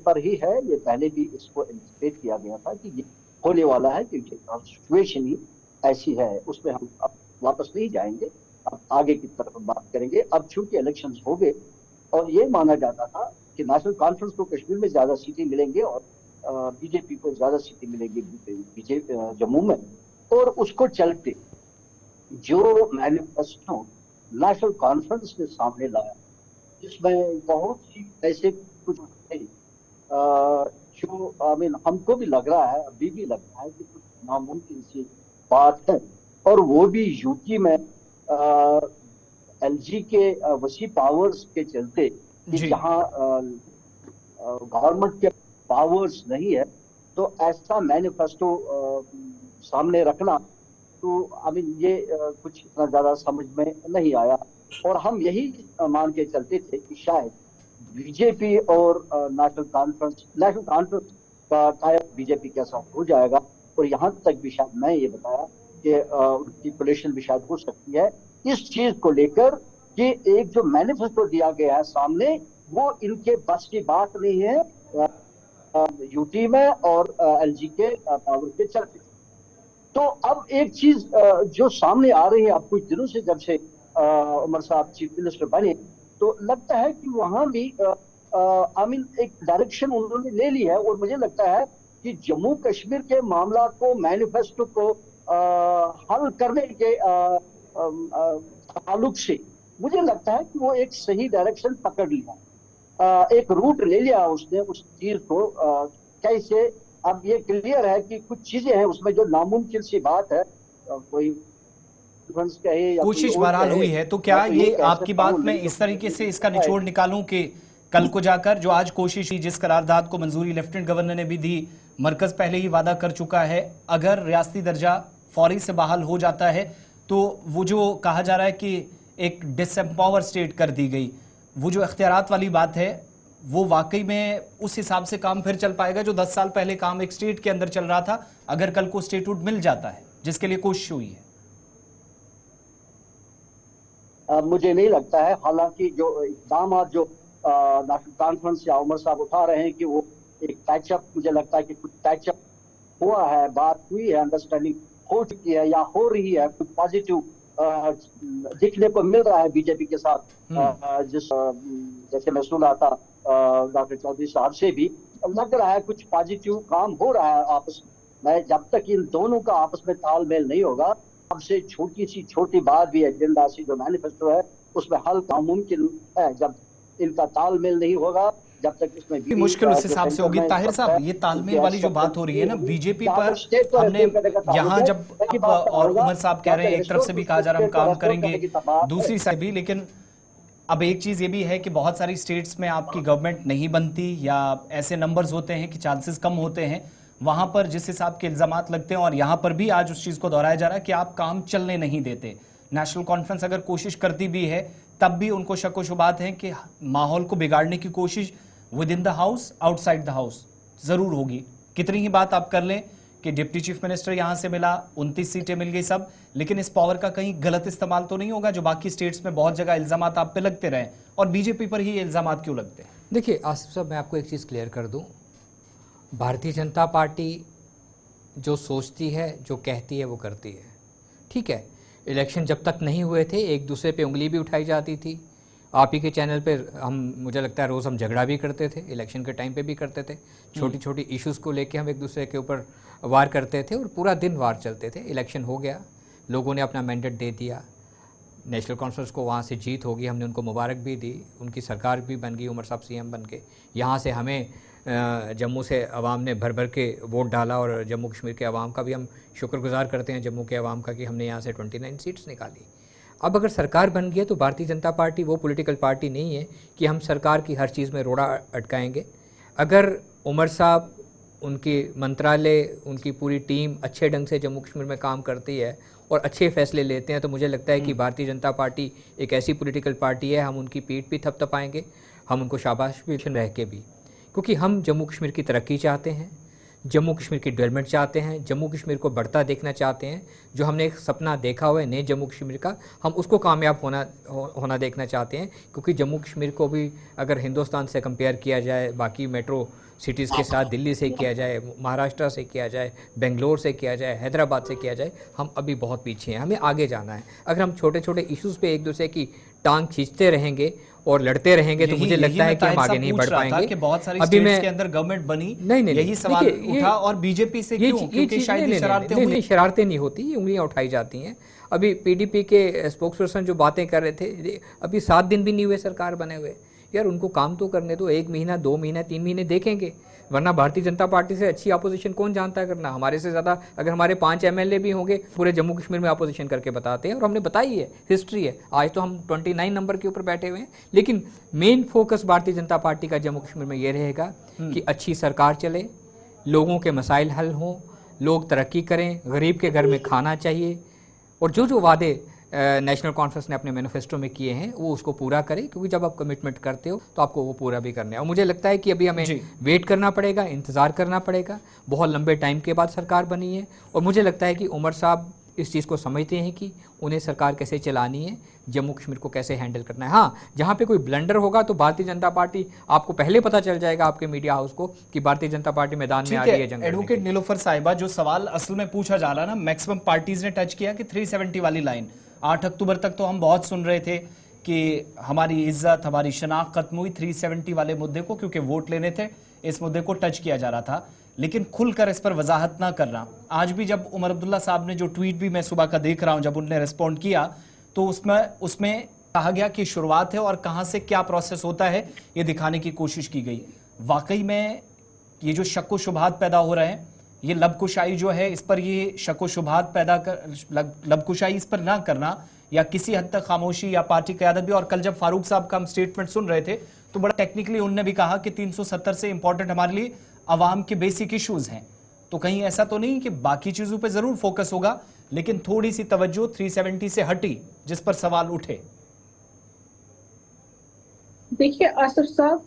पर ही है। ये पहले भी इसको एंटिसिपेट किया गया था कि ये होने वाला है, क्योंकि सिचुएशन ही ऐसी है। उसमें हम अब वापस नहीं जाएंगे, अब आगे की तरफ बात करेंगे। अब चूंकि इलेक्शंस हो गए और ये माना जाता था कि नेशनल कॉन्फ्रेंस को कश्मीर में ज्यादा सीटें मिलेंगे और बीजेपी को ज्यादा सीटें मिलेंगी बीजेपी जम्मू में, और उसको चलते जो मैनिफेस्टो नेशनल कॉन्फ्रेंस ने सामने लाया, जिसमें बहुत ही ऐसे कुछ जो हमको भी लग रहा है, अभी भी लग रहा है कि कुछ नामुमकिन सी बात है, और वो भी यूपी में एलजी के वसी पावर्स के चलते, जहां गवर्नमेंट के पावर्स नहीं है, तो ऐसा मैनिफेस्टो सामने रखना, तो ये कुछ इतना ज्यादा समझ में नहीं आया। और हम यही मान के चलते थे कि शायद बीजेपी और नेशनल कॉन्फ्रेंस का टाइप बीजेपी के साथ हो जाएगा, और यहाँ तक भी शायद मैं ये बताया कि उनकी कोलिशन भी शायद हो सकती है इस चीज को लेकर कि एक जो मैनिफेस्टो दिया गया है सामने, वो इनके बस की बात नहीं है यूटी में और एलजी के पावर के चलते। तो अब एक चीज जो सामने आ रही है अब कुछ दिनों से, जब से उमर साहब चीफ मिनिस्टर बने, तो लगता है कि वहां भी आई मीन एक डायरेक्शन उन्होंने ले ली है। और मुझे लगता है कि जम्मू कश्मीर के मामला को, मैनिफेस्टो को हल करने के ताल्लुक से मुझे लगता है कि वो एक सही डायरेक्शन पकड़ लिया, एक रूट ले लिया उसने उस चीज को। कैसे, अब ये क्लियर है कि कुछ चीजें हैं उसमें जो नामुमकिन सी बात है, कोई कहे या
कोशिश
कोई और
बहरहाल
कहे,
हुई है। तो क्या
मैं तो
ये
कह
आपकी
सकता
बात
हूं,
में
नहीं
इस
तो
तरीके से इसका
है।
निचोड़ निकालूं कि कल को जाकर जो आज कोशिश हुई, जिस करारदाद को मंजूरी लेफ्टिनेंट गवर्नर ने भी दी, मरकज पहले ही वादा कर चुका है, अगर रियासती दर्जा फौरी से बहाल हो जाता है तो वो जो कहा जा रहा है कि एक डिसएम्पावर स्टेट कर दी गई, वो जो इख्तियारात वाली बात है, वो वाकई में उस हिसाब से काम फिर चल पाएगा जो 10 साल पहले काम एक स्टेट के अंदर चल रहा था, अगर कल को स्टेटहुड मिल जाता है जिसके लिए कोशिश हुई है?
मुझे नहीं लगता है। हालांकि जो इकदाम जो नेशनल कॉन्फ्रेंस या उमर साहब उठा रहे हैं कि वो एक पैचअप, मुझे लगता है कि कुछ पैचअप हुआ है, बात हुई है, अंडरस्टैंडिंग हो चुकी है या हो रही है, कुछ पॉजिटिव दिखने को मिल रहा है बीजेपी के साथ। जैसे मैं सुन रहा था डॉक्टर चौधरी साहब से भी लग रहा है कुछ पॉजिटिव काम हो रहा है आपस में। जब तक इन दोनों का आपस में तालमेल नहीं होगा, सबसे छोटी सी छोटी बात भी एजेंडा सी जो मैनिफेस्टो है उसमें हल मुमकिन है। जब इनका तालमेल नहीं होगा, जब तक इसमें भी
मुश्किल उस हिसाब से होगी। ताहिर साहब, ये तालमेल वाली जो बात हो रही है ना बीजेपी पर, हमने यहाँ जब और उमर साहब कह रहे हैं, एक तरफ से भी कहा जा रहा है हम काम करेंगे, दूसरी साइड भी, लेकिन अब एक चीज ये भी है कि बहुत सारी स्टेट्स में आपकी गवर्नमेंट नहीं बनती या ऐसे नंबर्स होते हैं कि चांसेस कम होते हैं, वहां पर जिस हिसाब के इल्जामात लगते हैं, और यहां पर भी आज उस चीज को दोहराया जा रहा है कि आप काम चलने नहीं देते। नेशनल कॉन्फ्रेंस अगर कोशिश करती भी है तब भी उनको शक व शुबात है कि माहौल को बिगाड़ने की कोशिश with in the house, outside the house जरूर होगी। कितनी ही बात आप कर लें कि डिप्टी चीफ मिनिस्टर यहां से मिला, 29 सीटें मिल गई सब, लेकिन इस पावर का कहीं गलत इस्तेमाल तो नहीं होगा जो बाकी स्टेट्स में बहुत जगह इल्जामात आप पे लगते रहे, और बीजेपी पर ही ये इल्जामात क्यों लगते हैं?
देखिए आसिफ साहब, मैं आपको एक चीज़ क्लियर कर दूं, भारतीय जनता पार्टी जो सोचती है, जो कहती है, वो करती है। ठीक है, इलेक्शन जब तक नहीं हुए थे एक दूसरे पे उंगली भी उठाई जाती थी। आप ही के चैनल पे मुझे लगता है रोज़ हम झगड़ा भी करते थे, इलेक्शन के टाइम पे भी करते थे, छोटी छोटी इश्यूज़ को लेके हम एक दूसरे के ऊपर वार करते थे और पूरा दिन वार चलते थे। इलेक्शन हो गया, लोगों ने अपना मैंडेट दे दिया, नेशनल कॉन्फ्रेंस को वहाँ से जीत होगी, हमने उनको मुबारक भी दी, उनकी सरकार भी बन गई, उमर साहब सीएम बन के। यहाँ से हमें जम्मू से अवाम ने भर भर के वोट डाला और जम्मू कश्मीर के अवाम का भी हम शुक्रगुजार करते हैं, जम्मू के अवाम का, कि हमने यहाँ से 29 सीट्स निकाली। अब अगर सरकार बन गई है तो भारतीय जनता पार्टी वो पॉलिटिकल पार्टी नहीं है कि हम सरकार की हर चीज़ में रोड़ा अटकाएंगे। अगर उमर साहब, उनके मंत्रालय, उनकी पूरी टीम अच्छे ढंग से जम्मू कश्मीर में काम करती है और अच्छे फैसले लेते हैं, तो मुझे लगता है कि भारतीय जनता पार्टी एक ऐसी पॉलिटिकल पार्टी है, हम उनकी पीठ भी थपथपाएंगे, हम उनको शाबाश भी रह के भी, क्योंकि हम जम्मू कश्मीर की तरक्की चाहते हैं, जम्मू कश्मीर की डेवलपमेंट चाहते हैं, जम्मू कश्मीर को बढ़ता देखना चाहते हैं। जो हमने एक सपना देखा हुआ है नए जम्मू कश्मीर का, हम उसको कामयाब होना देखना चाहते हैं। क्योंकि जम्मू कश्मीर को भी अगर हिंदुस्तान से कंपेयर किया जाए, बाकी मेट्रो सिटीज़ के साथ, दिल्ली से किया जाए, महाराष्ट्र से किया जाए, बेंगलोर से किया जाए, हैदराबाद से किया जाए, हम अभी बहुत पीछे हैं, हमें आगे जाना है। अगर हम छोटे छोटे इश्यूज़ पे एक दूसरे की टांग खींचते रहेंगे और लड़ते रहेंगे तो मुझे लगता है कि हम आगे नहीं बढ़ पाएंगे।
कि बहुत सारी स्टेट्स के अंदर गवर्नमेंट बनी, नहीं, यही सवाल उठा, और बीजेपी से क्यों? क्योंकि शायद शरारतें हुई।
शरारतें नहीं होती, ये उंगलियां उठाई जाती हैं। अभी पीडीपी के स्पोक्सपर्सन जो बातें कर रहे थे, अभी 7 दिन भी नहीं हुए सरकार बने हुए, यार उनको काम तो करने दो, 1 महीना, 2 महीना, 3 महीने देखेंगे। वरना भारतीय जनता पार्टी से अच्छी अपोजिशन कौन जानता है करना? हमारे से ज़्यादा अगर हमारे 5 एमएलए भी होंगे पूरे जम्मू कश्मीर में अपोजिशन करके बताते हैं, और हमने बताई है, हिस्ट्री है। आज तो हम 29 नंबर के ऊपर बैठे हुए हैं, लेकिन main focus Bharatiya Janata party का जम्मू कश्मीर में ये रहेगा कि अच्छी सरकार चले, लोगों के मसाइल हल हों, लोग तरक्की करें, गरीब के घर में खाना चाहिए, और जो जो वादे नेशनल कॉन्फ्रेंस ने अपने मैनिफेस्टो में किए हैं वो उसको पूरा करें। क्योंकि जब आप कमिटमेंट करते हो तो आपको वो पूरा भी करना है। और मुझे लगता है कि अभी हमें वेट करना पड़ेगा, इंतज़ार करना पड़ेगा। बहुत लंबे टाइम के बाद सरकार बनी है, और मुझे लगता है कि उमर साहब इस चीज़ को समझते हैं कि उन्हें सरकार कैसे चलानी है, जम्मू कश्मीर को कैसे हैंडल करना है। हाँ, जहाँ पे कोई ब्लंडर होगा तो भारतीय जनता पार्टी, आपको पहले पता चल जाएगा आपके मीडिया हाउस को कि भारतीय जनता पार्टी मैदान में आ रही है जंग लड़ने के
एडवोकेट
लिए।
नीलोफर साहिबा, जो सवाल असल में पूछा जा रहा है ना, मैक्सिमम पार्टीज ने टच किया कि 370 वाली लाइन 8 अक्टूबर तक तो हम बहुत सुन रहे थे कि हमारी इज्जत, हमारी शनाख्त खत्म हुई 370 वाले मुद्दे को, क्योंकि वोट लेने थे, इस मुद्दे को टच किया जा रहा था, लेकिन खुलकर इस पर वजाहत ना करना। आज भी जब उमर अब्दुल्ला साहब ने जो ट्वीट भी मैं सुबह का देख रहा हूं, जब उन्होंने रिस्पॉन्ड किया तो उसमें कहा गया कि शुरुआत है और कहां से क्या प्रोसेस होता है ये दिखाने की कोशिश की गई। वाकई में ये जो शक व शुबहात पैदा हो रहे हैं, ये लबकुशाई जो है, इस पर ये शक व शुबहात पैदा कर, लबकुशाई इस पर ना करना या किसी हद तक खामोशी या पार्टी क़यादत भी। और कल जब फारूक साहब का हम स्टेटमेंट सुन रहे थे तो बड़ा टेक्निकली उन्होंने भी कहा कि 370 से इंपॉर्टेंट हमारे लिए अवाम के बेसिक इश्यूज हैं। तो कहीं ऐसा तो नहीं कि बाकी चीजों पे जरूर फोकस होगा, लेकिन थोड़ी सी तवज्जो 370 से हटी जिस पर सवाल उठे।
देखिए आसिफ साहब,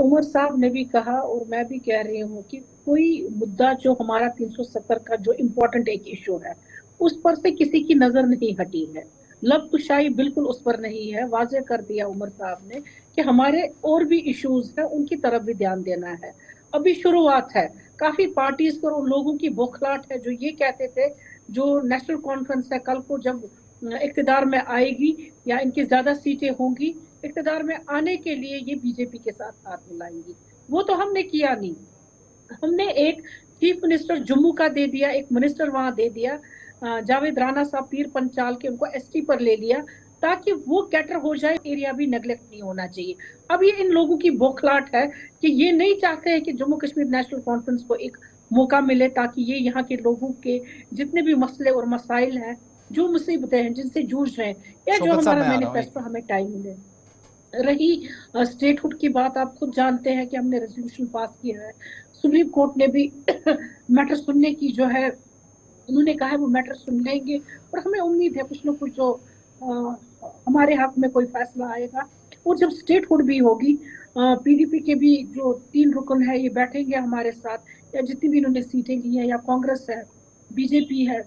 उमर साहब ने भी कहा और मैं भी कह रही हूँ कि कोई मुद्दा जो हमारा 370 का जो इम्पोर्टेंट एक इशू है उस पर से किसी की नजर नहीं हटी है। लबकुशाई बिल्कुल उस पर नहीं है। वाजे कर दिया उमर साहब ने कि हमारे और भी इश्यूज हैं, उनकी तरफ भी ध्यान देना है। अभी शुरुआत है, काफी पार्टीज पर उन लोगों की बौखलाहट है जो ये कहते थे जो नेशनल कॉन्फ्रेंस है कल को जब इक्तदार में आएगी या इनकी ज्यादा सीटें होंगी, इक्तदार में आने के लिए ये बीजेपी के साथ हाथ मिलाएंगी। वो तो हमने किया नहीं। हमने एक चीफ मिनिस्टर जम्मू का दे दिया, एक मिनिस्टर वहां दे दिया, जावेद राणा साहब पीर पंचाल के, उनको एसटी पर ले लिया ताकि वो कैटर हो जाए, एरिया भी नेग्लेक्ट नहीं होना चाहिए। अब ये इन लोगों की बौखलाहट है कि ये नहीं चाहते हैं कि जम्मू कश्मीर नेशनल कॉन्फ्रेंस को एक मौका मिले ताकि ये यहाँ के लोगों के जितने भी मसले और मसाइल हैं, जो मुसीबतें हैं जिनसे जूझ रहे हैं, या जो हमारा मैनिफेस्टो हमें टाइम मिले। रही स्टेटहुड की बात, आप खुद जानते हैं कि हमने रेजोल्यूशन पास किया है। सुप्रीम कोर्ट ने भी मैटर सुनने की जो है, उन्होंने कहा है वो मैटर सुन लेंगे और हमें उम्मीद है कुछ न कुछ जो हमारे हक में कोई फैसला आएगा। और जब स्टेटहुड भी होगी, पीडीपी के भी जो 3 रुकन है ये बैठेंगे हमारे साथ, या जितनी भी इन्होंने सीटें ली हैं, या कांग्रेस है, बीजेपी है,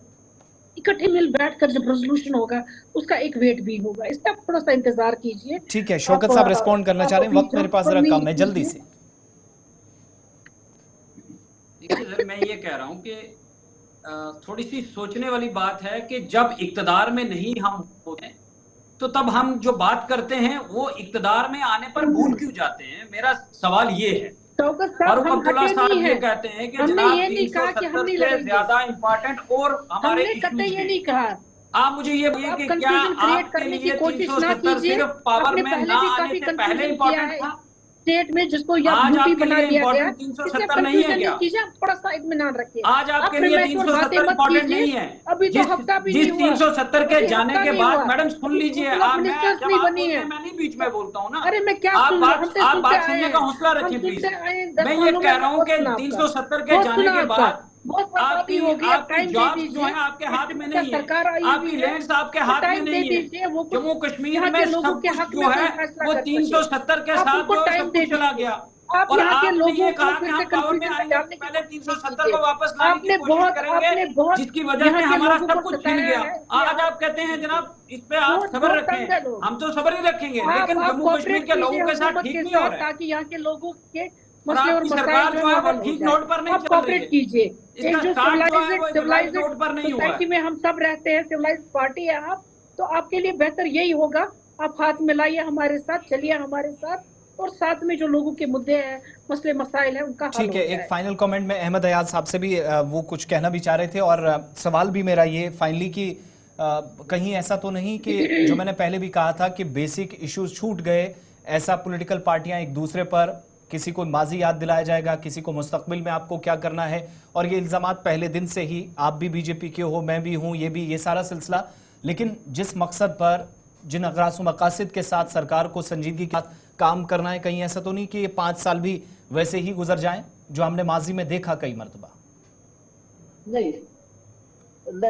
इकट्ठे मिल बैठकर जब रेजोल्यूशन होगा उसका एक वेट भी होगा। इसका आप थोड़ा सा इंतजार कीजिए।
ठीक है, शौकत साहब रिस्पॉन्ड करना चाह रहे हैं, वक्त मेरे पास जरा कम है, जल्दी से।
देखिए सर, मैं ये कह रहा हूं कि थोड़ी सी सोचने वाली बात है कि जब इक्तदार में नहीं हम होते तो तब हम जो बात करते हैं वो इक्तदार में आने पर भूल क्यों जाते हैं। मेरा सवाल ये है। फारूक अब्दुल्ला साहब ये कहते हैं कि जनाब 370 से ज्यादा इंपॉर्टेंट और हमारे इश्यूज हैं। आप मुझे ये बोलिए कि क्या आपके लिए 370 सिर्फ पावर में ना आने से पहले इंपॉर्टेंट था?
स्टेट में जिसको या ड्यूटी बना दिया गया,
370 नहीं है क्या?
थोड़ा सा इत्मीनान रखिए।
आज आपके लिए 370 इम्पोर्टेंट नहीं है।
अभी तो हफ्ता भी नहीं हुआ।
370 के जाने के बाद, मैडम सुन लीजिए, आप मैं नहीं बीच में बोलता हूँ ना।
अरे मैं क्या
आप बात सुनने का हौसला रखिए प्लीज। मैं ये कह रहा हूँ कि 370 के जाने के बाद आपकी जॉब जो है आपके हाथ में नहीं है, आपकी लैंड्स आपके हाथ में नहीं है। जम्मू कश्मीर में सब कुछ जो है वो 370 के साथ जो सब कुछ चला गया। और आपने ये कहा कि हम पावर में आएंगे पहले 370 को वापस लाने की कोशिश करेंगे, जिसकी वजह से हमारा सब कुछ छिन गया। आज आप कहते हैं जनाब इस पे आप सब्र रखें, हम तो सब्र ही रखेंगे, लेकिन जम्मू कश्मीर के लोगों के साथ ठीक नहीं हो रहा है।
ताकि यहाँ के लोगों के
सरकार जो है वो ठीक नोट पर नहीं चल रही है।
कीजिए।
एक जो सिविलाइज्ड नोट पर नहीं हुआ है।
में हम सब रहते हैं, सिविलाइज्ड पार्टी है आप, तो आपके लिए बेहतर यही होगा आप हाथ मिलाइए हमारे साथ, चलिए हमारे साथ, और साथ में जो लोगों के मुद्दे हैं, मसले मसाइल हैं, उनका
ठीक है। एक फाइनल कमेंट में अहमद अयाज साहब से भी वो कुछ कहना भी चाह रहे थे, और सवाल भी मेरा ये फाइनली कि कहीं ऐसा तो नहीं कि जो मैंने पहले भी कहा था कि बेसिक इश्यूज छूट गए, ऐसा पॉलिटिकल पार्टियां एक दूसरे पर, किसी को माजी याद दिलाया जाएगा, किसी को मुस्तकबिल में आपको क्या करना है, और ये इल्जामात पहले दिन से ही, आप भी बीजेपी के हो, मैं भी हूं, ये सारा सिलसिला। लेकिन जिस मकसद पर, जिन अगरास मकासद के साथ सरकार को संजीदगी के साथ काम करना है, कहीं ऐसा तो नहीं कि ये 5 साल भी वैसे ही गुजर जाएं जो हमने माजी में देखा कई मरतबा?
नहीं,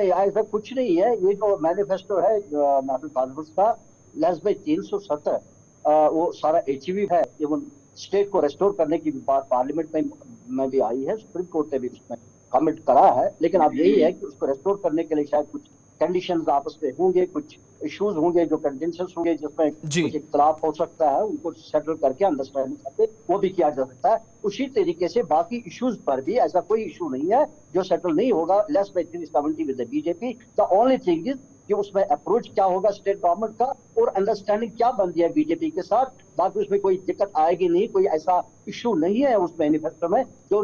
ऐसा कुछ नहीं है। ये जो मैनिफेस्टो है नेशनल कॉन्फ्रेंस का, लेस बाय 370 वो सारा अचीव है। इवन स्टेट को रेस्टोर करने की बात पार्लियामेंट में भी आई है, सुप्रीम कोर्ट ने भी उसमें कमिट करा है, लेकिन अब यही है कि उसको रेस्टोर करने के लिए शायद कुछ कंडीशंस आपस में होंगे, कुछ इश्यूज होंगे जो कंटेंशंस होंगे, जिसमें कुछ इख्तलाफ हो सकता है, उनको सेटल करके अंडरस्टैंडिंग करके वो भी किया जा सकता है। उसी तरीके से बाकी इश्यूज पर भी ऐसा कोई इशू नहीं है जो सेटल नहीं होगा। Let's make this committee with the BJP. The only thing is कि उसमें अप्रोच क्या होगा स्टेट गवर्नमेंट का और अंडरस्टैंडिंग क्या बनती है बीजेपी के साथ। बाकी उसमें कोई दिक्कत आएगी नहीं, कोई ऐसा इशू नहीं है उस मैनिफेस्टो में जो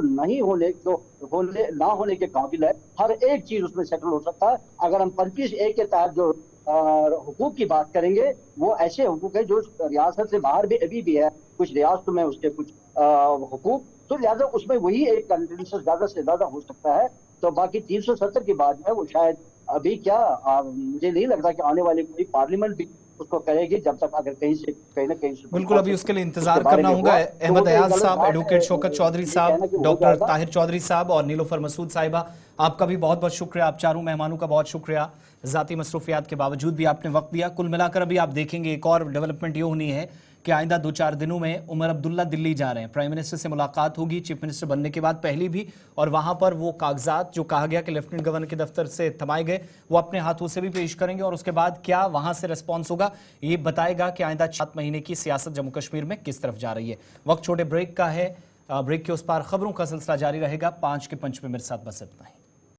ना होने के काबिल है। हर एक चीज उसमें सेटल हो सकता है। अगर हम 25A के तहत जो हुकूक की बात करेंगे, वो ऐसे हुकूक है जो रियासत से बाहर भी अभी भी है, कुछ रियासतों में उसके कुछ हुकूक, तो लिहाजा उसमें वही एक कंटेंशन ज्यादा से ज्यादा हो सकता है। तो बाकी 370 की बात है वो शायद अभी क्या मुझे नहीं लगता कि आने वाली कोई पार्लियामेंट भी उसको करेगी, जब तक अगर कहीं ना कहीं
बिल्कुल अभी उसके लिए इंतजार करना होगा। अहमद अयाज साहब, एडवोकेट शौकत चौधरी साहब, डॉक्टर ताहिर चौधरी साहब और नीलोफर मसूद साहिबा, आपका भी बहुत बहुत शुक्रिया। आप चारों मेहमानों का बहुत शुक्रिया, ज़ाती मसरूफियात के बावजूद भी आपने वक्त दिया। कुल मिलाकर अभी आप देखेंगे एक और डेवलपमेंट ये होनी है कि आइंदा 2-4 दिनों में उमर अब्दुल्ला दिल्ली जा रहे हैं, प्राइम मिनिस्टर से मुलाकात होगी चीफ मिनिस्टर बनने के बाद पहली भी, और वहां पर वो कागजात जो कहा गया कि लेफ्टिनेंट गवर्नर के दफ्तर से थमाए गए वो अपने हाथों से भी पेश करेंगे, और उसके बाद क्या वहां से रिस्पॉन्स होगा ये बताएगा कि आइंदा 7 महीने की सियासत जम्मू कश्मीर में किस तरफ जा रही है। वक्त छोटे ब्रेक का है, ब्रेक के उस पार खबरों का सिलसिला जारी रहेगा। 5 के पंच में मेरे साथ बस इतना ही।